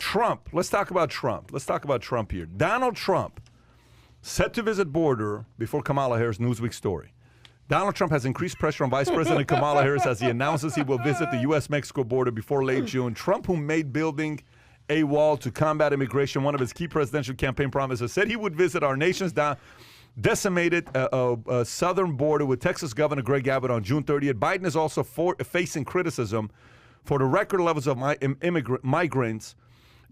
Trump. Let's talk about Trump. Let's talk about Trump here. Donald Trump set to visit border before Kamala Harris, Newsweek story. Donald Trump has increased pressure on Vice President Kamala Harris as he announces he will visit the U.S.-Mexico border before late June. Trump, who made building a wall to combat immigration one of his key presidential campaign promises, said he would visit our nation's decimated southern border with Texas Governor Greg Abbott on June 30th. Biden is also facing criticism for the record levels of migrants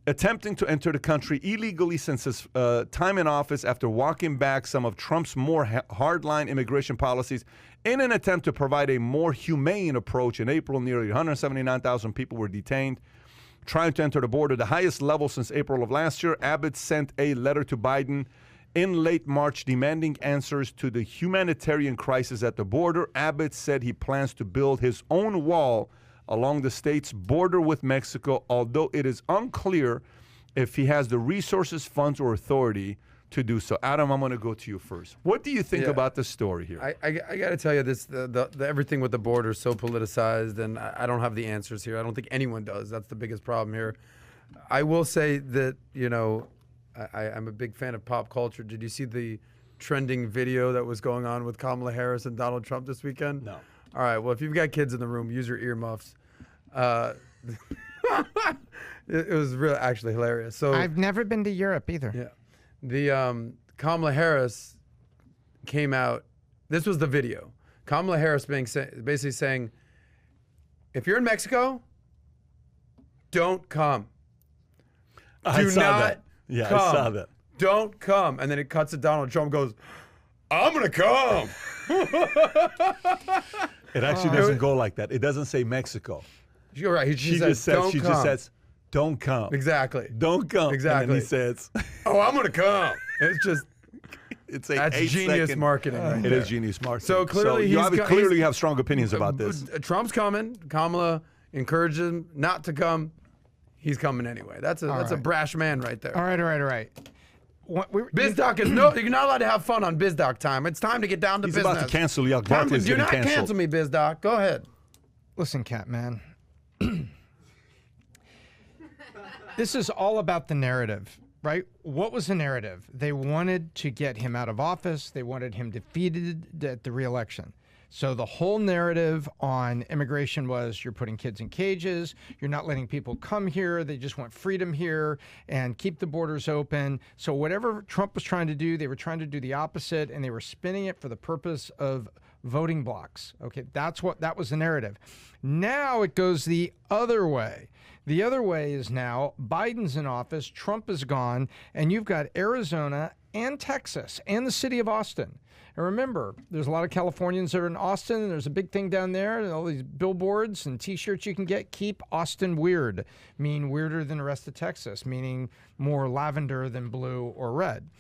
attempting to enter the country illegally since his time in office after walking back some of Trump's more hardline immigration policies in an attempt to provide a more humane approach. In April, nearly 179,000 people were detained trying to enter the border, the highest level since April of last year. Abbott sent a letter to Biden in late March demanding answers to the humanitarian crisis at the border. Abbott said he plans to build his own wall along the state's border with Mexico, although it is unclear if he has the resources, funds, or authority to do so. Adam, I'm going to go to you first. What do you think about this story here? I got to tell you, this the everything with the border is so politicized, and I don't have the answers here. I don't think anyone does. That's the biggest problem here. I will say that, you know, I'm a big fan of pop culture. Did you see the trending video that was going on with Kamala Harris and Donald Trump this weekend? No. All right, well, if you've got kids in the room, use your earmuffs. It was really actually hilarious. So I've never been to Europe either. Yeah. The Kamala Harris came out. This was the video. Kamala Harris basically saying, if you're in Mexico, don't come. Do not Yeah, come. I saw that. Don't come. And then it cuts to Donald Trump goes, I'm going to come. It actually doesn't go like that. It doesn't say Mexico. You're right. She just says, don't come. Exactly. Don't come. Exactly. And then he says, oh, I'm going to come. It's just, it's that's genius marketing right It there. is genius marketing. So clearly you clearly have strong opinions about this. Trump's coming. Kamala encouraged him not to come. He's coming anyway. That's a brash man right there. All right. BizDoc is you're not allowed to have fun on BizDoc time. It's time to get down to business. He's about to cancel you. Do not cancel me, BizDoc. Go ahead. Listen, Catman. This is all about the narrative, right? What was the narrative? They wanted to get him out of office. They wanted him defeated at the re-election. So the whole narrative on immigration was you're putting kids in cages, you're not letting people come here, they just want freedom here and keep the borders open. So whatever Trump was trying to do, they were trying to do the opposite, and they were spinning it for the purpose of voting blocks. Okay, that was the narrative. Now it goes the other way. The other way is now Biden's in office, Trump is gone, and you've got Arizona and Texas and the city of Austin. And remember, there's a lot of Californians that are in Austin, and there's a big thing down there, and all these billboards and T-shirts you can get. Keep Austin weird, mean weirder than the rest of Texas, meaning more lavender than blue or red.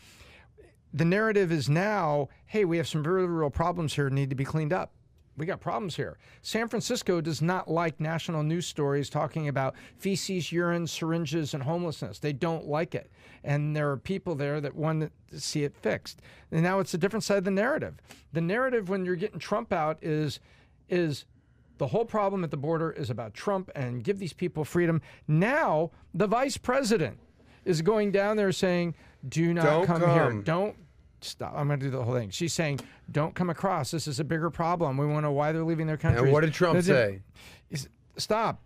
The narrative is now, hey, we have some very real problems here that need to be cleaned up. We got problems here. San Francisco does not like national news stories talking about feces, urine, syringes, and homelessness. They don't like it. And there are people there that want to see it fixed. And now it's a different side of the narrative. The narrative when you're getting Trump out is the whole problem at the border is about Trump and give these people freedom. Now the vice president is going down there saying, do not come here. Don't stop. I'm going to do the whole thing. She's saying, don't come across. This is a bigger problem. We want to know why they're leaving their country. And what did Trump say? Stop.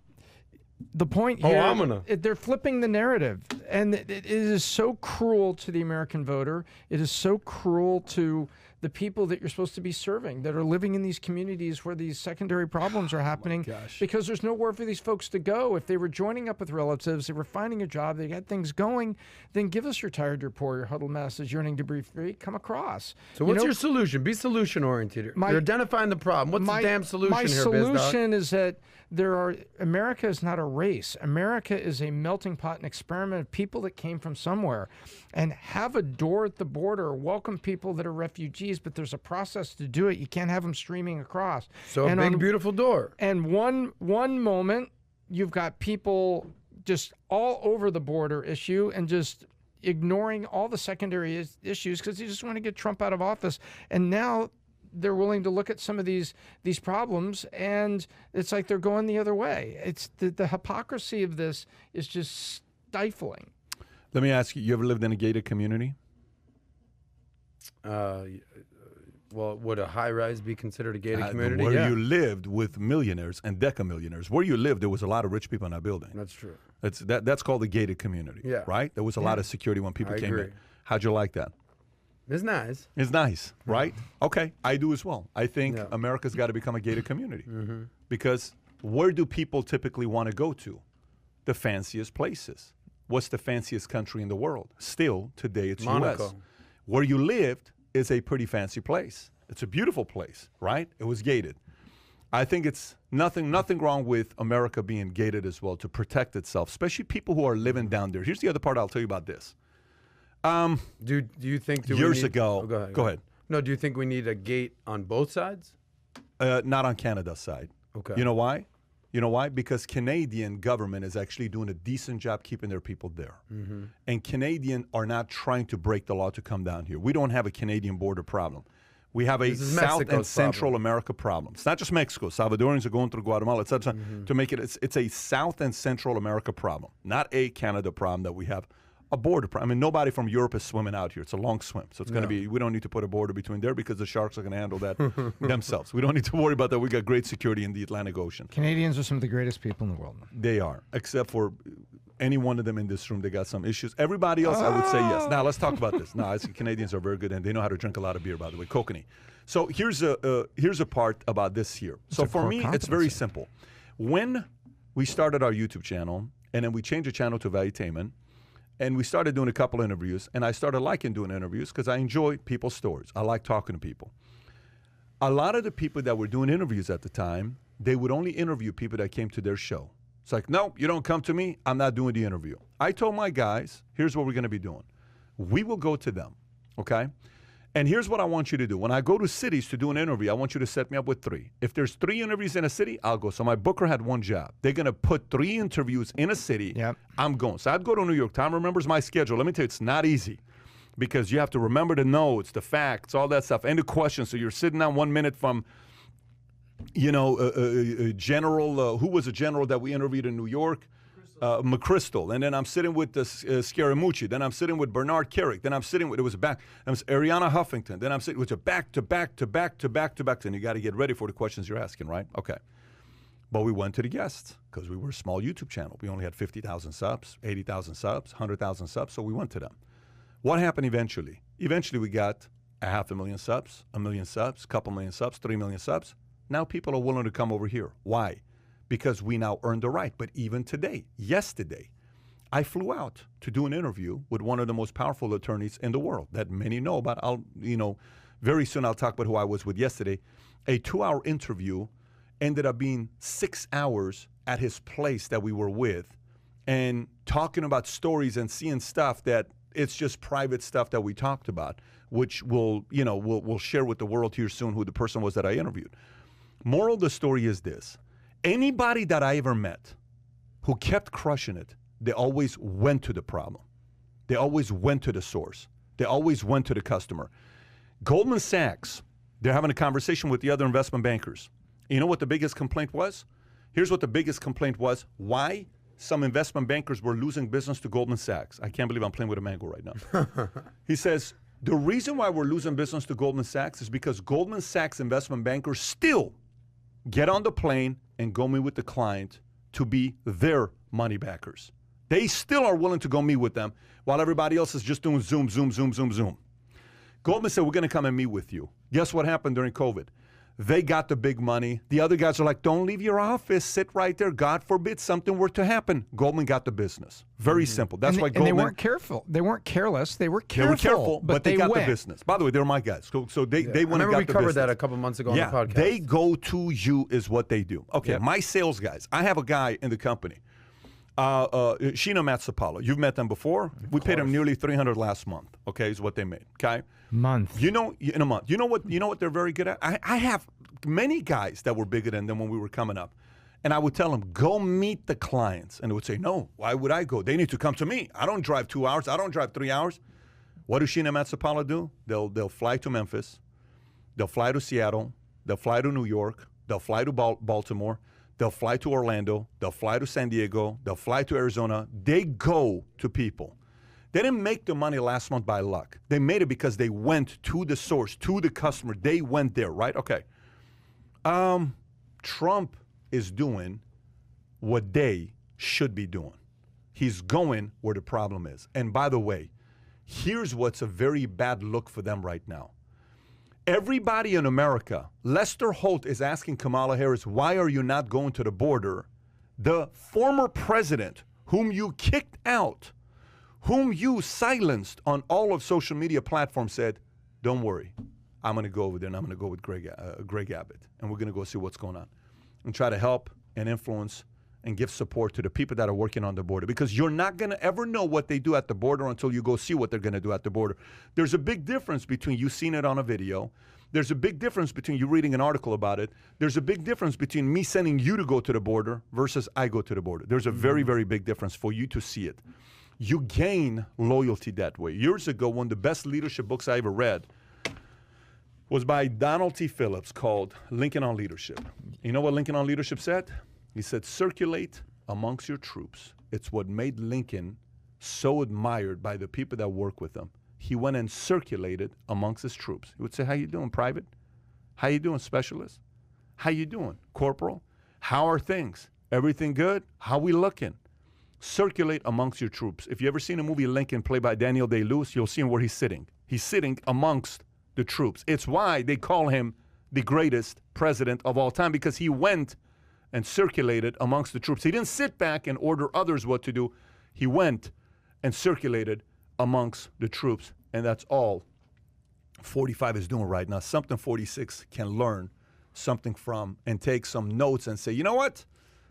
The point here, they're flipping the narrative. And it is so cruel to the American voter. It is so cruel to the people that you're supposed to be serving that are living in these communities where these secondary problems are happening because there's nowhere for these folks to go. If they were joining up with relatives, they were finding a job, they had things going, then give us your tired, your poor, your huddled masses, yearning to be free, come across. So what's your solution? Be solution-oriented. You're identifying the problem. What's the damn solution here, BizDoc? My solution is that America is not a race. America is a melting pot, an experiment of people that came from somewhere. And have a door at the border, welcome people that are refugees, but there's a process to do it. You can't have them streaming across. So a big, beautiful door. And one moment, you've got people just all over the border issue and just ignoring all the secondary issues because they just want to get Trump out of office. And now they're willing to look at some of these problems, and it's like they're going the other way. It's the hypocrisy of this is just stifling. Let me ask you, you ever lived in a gated community? Well, would a high-rise be considered a gated community? Where Yeah. you lived with millionaires and decamillionaires. Where you lived, there was a lot of rich people in that building. That's true. That's called a gated community. Yeah. Right? There was a lot of security when people I came agree. in. How'd you like that? It's nice. It's nice, right? Okay, I do as well. I think Yeah. America's got to become a gated community. Because where do people typically want to go to? The fanciest places. What's the fanciest country in the world? Still, today, it's Monaco. U.S. Where you lived is a pretty fancy place. It's a beautiful place, right? It was gated. I think it's nothing wrong with America being gated as well to protect itself, especially people who are living down there. Here's the other part I'll tell you about this. Do you think Years ago, Oh, go ahead. No, do you think we need a gate on both sides? Not on Canada's side. Okay. You know why? You know why? Because Canadian government is actually doing a decent job keeping their people there. And Canadian are not trying to break the law to come down here. We don't have a Canadian border problem. We have a This is South Mexico's and Central problem. America problem. It's not just Mexico. Salvadorians are going through Guatemala, etc. To make it, it's a South and Central America problem, not a Canada problem that we have a border problem. I mean, nobody from Europe is swimming out here. It's a long swim. So it's going to be, we don't need to put a border between there because the sharks are going to handle that themselves. We don't need to worry about that. We got great security in the Atlantic Ocean. Canadians are some of the greatest people in the world. They are, except for any one of them in this room. They got some issues. Everybody else, I would say yes. Now, let's talk about this. Now, I see Canadians are very good, and they know how to drink a lot of beer, by the way, kokanee. So here's a part about this here. So for me, it's very simple. When we started our YouTube channel, and then we changed the channel to Valuetainment, and we started doing a couple interviews, and I started liking doing interviews because I enjoy people's stories. I like talking to people. A lot of the people that were doing interviews at the time, they would only interview people that came to their show. It's like, no, you don't come to me, I'm not doing the interview. I told my guys, here's what we're going to be doing. We will go to them, okay? And here's what I want you to do. When I go to cities to do an interview, I want you to set me up with 3. If there's 3 interviews in a city, I'll go. So my booker had one job. They're going to put 3 interviews in a city. Yep. I'm going. So I'd go to New York. Tom remembers my schedule. Let me tell you, it's not easy because you have to remember the notes, the facts, all that stuff, and the questions. So you're sitting down 1 minute from, you know, a general, who was a general that we interviewed in New York? McChrystal, and then I'm sitting with the Scaramucci, then I'm sitting with Bernard Carrick, then I'm sitting with, it was Ariana Huffington, then I'm sitting with a back to back to back to back to back, and you got to get ready for the questions you're asking, right? Okay. But we went to the guests because we were a small YouTube channel. We only had 50,000 subs, 80,000 subs, 100,000 subs, so we went to them. What happened eventually? Eventually we got 500,000 subs, 1 million subs, couple million subs, 3 million subs. Now people are willing to come over here. Why? Because we now earned the right. But even today, yesterday, I flew out to do an interview with one of the most powerful attorneys in the world that many know about. Very soon I'll talk about who I was with yesterday. A 2-hour interview ended up being 6 hours at his place that we were with and talking about stories and seeing stuff that it's just private stuff that we talked about, which we'll share with the world here soon who the person was that I interviewed. Moral of the story is this. Anybody that I ever met who kept crushing it, they always went to the problem. They always went to the source. They always went to the customer. Goldman Sachs, they're having a conversation with the other investment bankers. You know what the biggest complaint was? Here's what the biggest complaint was. Why some investment bankers were losing business to Goldman Sachs. I can't believe I'm playing with a mango right now. He says, the reason why we're losing business to Goldman Sachs is because Goldman Sachs investment bankers still get on the plane and go meet with the client to be their money backers. They still are willing to go meet with them while everybody else is just doing Zoom, Zoom, Zoom, Zoom, Zoom. Goldman said, we're going to come and meet with you. Guess what happened during COVID? They got the big money. The other guys are like, don't leave your office. Sit right there. God forbid something were to happen. Goldman got the business. Very simple. That's why Goldman. And they weren't careful. They weren't careless. They were careful. They were careful, but they got went. the business. By the way, they're my guys. So they went and got the business. I remember we covered that a couple months ago on the podcast. They go to you is what they do. Okay, my sales guys. I have a guy in the company. Sheena Matsapalo. You've met them before. We paid them nearly $300 last month. Okay, is what they made. Okay, month. In a month. You know what they're very good at. I have many guys that were bigger than them when we were coming up, and I would tell them go meet the clients, and they would say no. Why would I go? They need to come to me. I don't drive 2 hours. I don't drive 3 hours. What does Sheena Matsapalo do? They'll fly to Memphis. They'll fly to Seattle. They'll fly to New York. They'll fly to Baltimore. They'll fly to Orlando. They'll fly to San Diego. They'll fly to Arizona. They go to people. They didn't make the money last month by luck. They made it because they went to the source, to the customer. They went there, right? Okay. Trump is doing what they should be doing. He's going where the problem is. And by the way, here's what's a very bad look for them right now. Everybody in America, Lester Holt is asking Kamala Harris, why are you not going to the border? The former president, whom you kicked out, whom you silenced on all of social media platforms, said, don't worry, I'm going to go over there and I'm going to go with Greg Abbott, and we're going to go see what's going on and try to help and influence and give support to the people that are working on the border, because you're not going to ever know what they do at the border until you go see what they're going to do at the border. There's a big difference between you seeing it on a video. There's a big difference between you reading an article about it. There's a big difference between me sending you to go to the border versus I go to the border. There's a very, very big difference for you to see it. You gain loyalty that way. Years ago, one of the best leadership books I ever read was by Donald T. Phillips, called Lincoln on Leadership. You know what Lincoln on Leadership said? He said, circulate amongst your troops. It's what made Lincoln so admired by the people that work with him. He went and circulated amongst his troops. He would say, how you doing, private? How you doing, specialist? How you doing, corporal? How are things? Everything good? How we looking? Circulate amongst your troops. If you ever seen a movie Lincoln played by Daniel Day-Lewis, you'll see him where he's sitting. He's sitting amongst the troops. It's why they call him the greatest president of all time, because he went and circulated amongst the troops. He didn't sit back and order others what to do. He went and circulated amongst the troops. And that's all 45 is doing right now. Something 46 can learn something from and take some notes and say, you know what?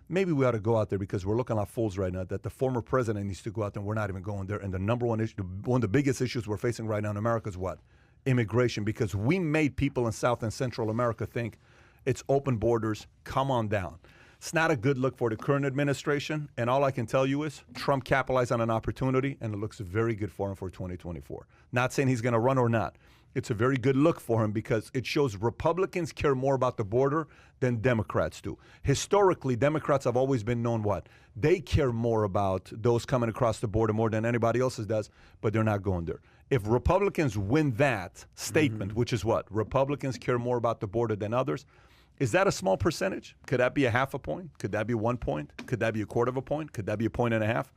Maybe we ought to go out there, because we're looking like fools right now that the former president needs to go out there and we're not even going there. And the number one issue, one of the biggest issues we're facing right now in America is what? Immigration, because we made people in South and Central America think it's open borders, come on down. It's not a good look for the current administration, and all I can tell you is Trump capitalized on an opportunity, and it looks very good for him for 2024. Not saying he's going to run or not. It's a very good look for him because it shows Republicans care more about the border than Democrats do. Historically, Democrats have always been known what? They care more about those coming across the border more than anybody else's does, but they're not going there. If Republicans win that statement, which is what? Republicans care more about the border than others. Is that a small percentage? Could that be a half a point? Could that be 1 point? Could that be a quarter of a point? Could that be a point and a half?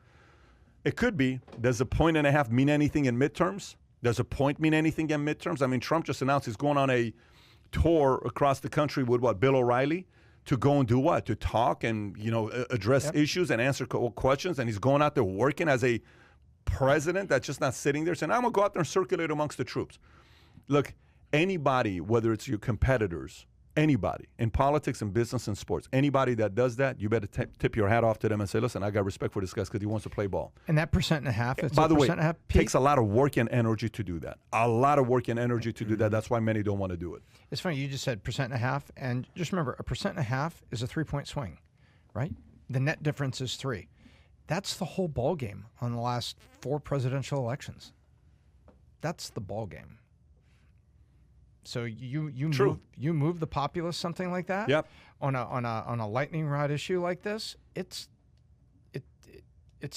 It could be. Does a point and a half mean anything in midterms? Does a point mean anything in midterms? I mean, Trump just announced he's going on a tour across the country with what? Bill O'Reilly to go and do what? To talk and, you know, address issues and answer questions. And he's going out there working as a president that's just not sitting there saying, I'm going to go out there and circulate amongst the troops. Look, anybody, whether it's your competitors, anybody in politics and business and sports, anybody that does that, you better tip your hat off to them and say, listen, I got respect for this guy because he wants to play ball. And that 1.5%, it's by the way, it takes a lot of work and energy to do that. A lot of work and energy to do that. That's why many don't want to do it. It's funny, you just said 1.5%, and just remember, 1.5% is a 3-point swing, right? The net difference is 3. That's the whole ball game on the last 4 presidential elections. That's the ball game. So you move the populace something like that. Yep. On a lightning rod issue like this, it's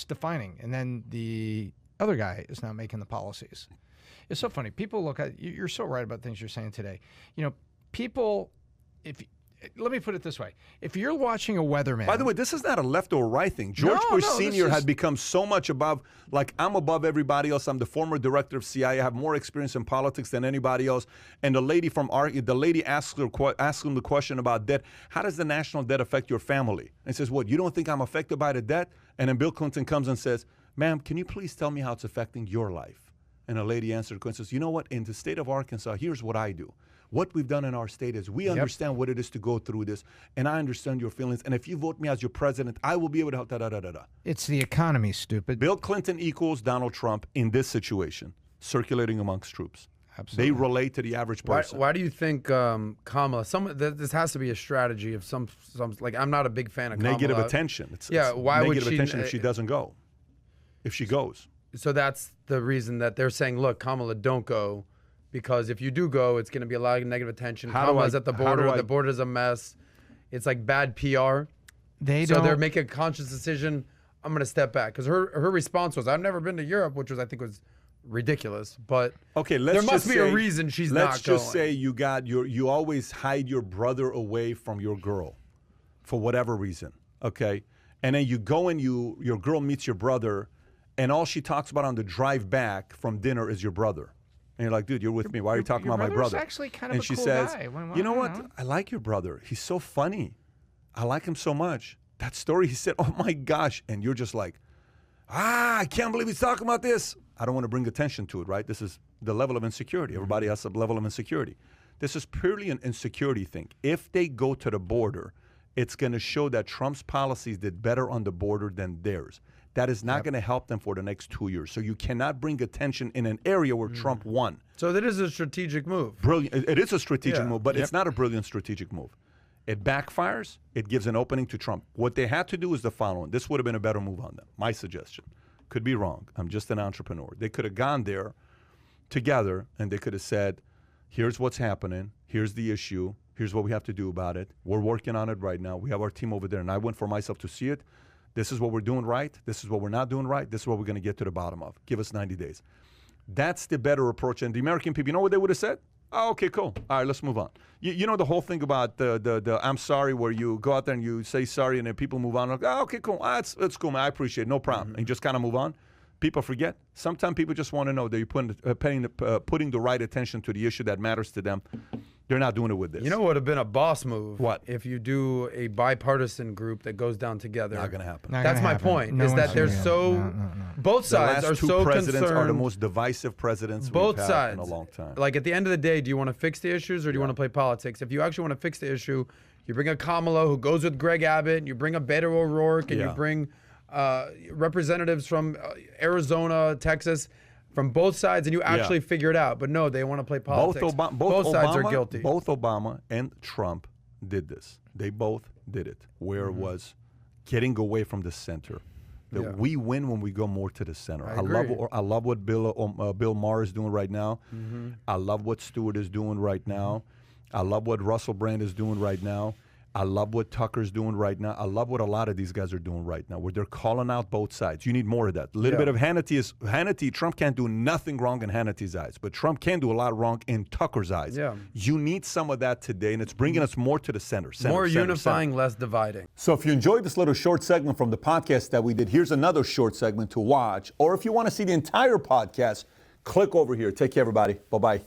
defining. And then the other guy is now making the policies. It's so funny. People look at you're so right about things you're saying today. You know, people. Let me put it this way: if you're watching a weatherman. By the way, this is not a left or right thing. George Bush Sr. had become so much above, like, I'm above everybody else. I'm the former director of CIA. I have more experience in politics than anybody else. And the lady asked him the question about debt. How does the national debt affect your family? And he says, what, you don't think I'm affected by the debt? And then Bill Clinton comes and says, ma'am, can you please tell me how it's affecting your life? And a lady answered and says, you know what? In the state of Arkansas, here's what I do. What we've done in our state is we understand what it is to go through this, and I understand your feelings. And if you vote me as your president, I will be able to help. It's the economy, stupid. Bill Clinton equals Donald Trump in this situation, circulating amongst troops. Absolutely. They relate to the average person. Why do you think Kamala? This has to be a strategy of some. Like, I'm not a big fan of negative Kamala. attention. It's why would negative she? Attention if she doesn't go. If she goes. So that's the reason that they're saying, look, Kamala, don't go. Because if you do go, it's going to be a lot of negative attention. Kamala's at the border. The border's a mess. It's like bad PR. So they're making a conscious decision. I'm going to step back, because her response was, "I've never been to Europe," which I think was ridiculous. But okay, there must be a reason she's not going. Let's just say you always hide your brother away from your girl, for whatever reason. Okay, and then you go and your girl meets your brother, and all she talks about on the drive back from dinner is your brother. And you're like, dude, you're with me. Why are you talking about my brother? Actually kind of and a she cool says, guy. you know what? I like your brother. He's so funny. I like him so much. That story he said, oh my gosh. And you're just like, I can't believe he's talking about this. I don't want to bring attention to it, right? This is the level of insecurity. Everybody has a level of insecurity. This is purely an insecurity thing. If they go to the border, it's going to show that Trump's policies did better on the border than theirs. That is not going to help them for the next 2 years. So you cannot bring attention in an area where Trump won. So that is a strategic move. Brilliant. It is a strategic move, but it's not a brilliant strategic move. It backfires. It gives an opening to Trump. What they had to do is the following. This would have been a better move on them. My suggestion. Could be wrong. I'm just an entrepreneur. They could have gone there together, and they could have said, here's what's happening. Here's the issue. Here's what we have to do about it. We're working on it right now. We have our team over there, and I went for myself to see it. This is what we're doing right. This is what we're not doing right. This is what we're going to get to the bottom of. Give us 90 days. That's the better approach. And the American people, you know what they would have said? Oh, okay, cool. All right, let's move on. You know the whole thing about the I'm sorry, where you go out there and you say sorry and then people move on. Like, oh, okay, cool. That's cool, man. I appreciate it. No problem. And you just kind of move on. People forget. Sometimes people just want to know that you're putting the right attention to the issue that matters to them. They're not doing it with this. You know what would have been a boss move? What? If you do a bipartisan group that goes down together. Not going to happen. That's my point, is that they're so... Both sides are so concerned. The last two presidents are the most divisive presidents we've had in a long time. Like, at the end of the day, do you want to fix the issues or do you want to play politics? If you actually want to fix the issue, you bring a Kamala who goes with Greg Abbott, and you bring a Beto O'Rourke, and you bring representatives from Arizona, Texas, from both sides, and you actually figure it out. But no, they want to play politics. Both sides are guilty. Both Obama and Trump did this. They both did it, where it was getting away from the center. That we win when we go more to the center. I love what Bill Maher is doing right now. I love what Stewart is doing right now. I love what Russell Brand is doing right now. I love what Tucker's doing right now. I love what a lot of these guys are doing right now, where they're calling out both sides. You need more of that. A little bit of Hannity. Trump can't do nothing wrong in Hannity's eyes, but Trump can do a lot wrong in Tucker's eyes. Yeah. You need some of that today, and it's bringing us more to the center. More unifying, less dividing. So if you enjoyed this little short segment from the podcast that we did, here's another short segment to watch. Or if you want to see the entire podcast, click over here. Take care, everybody. Bye-bye.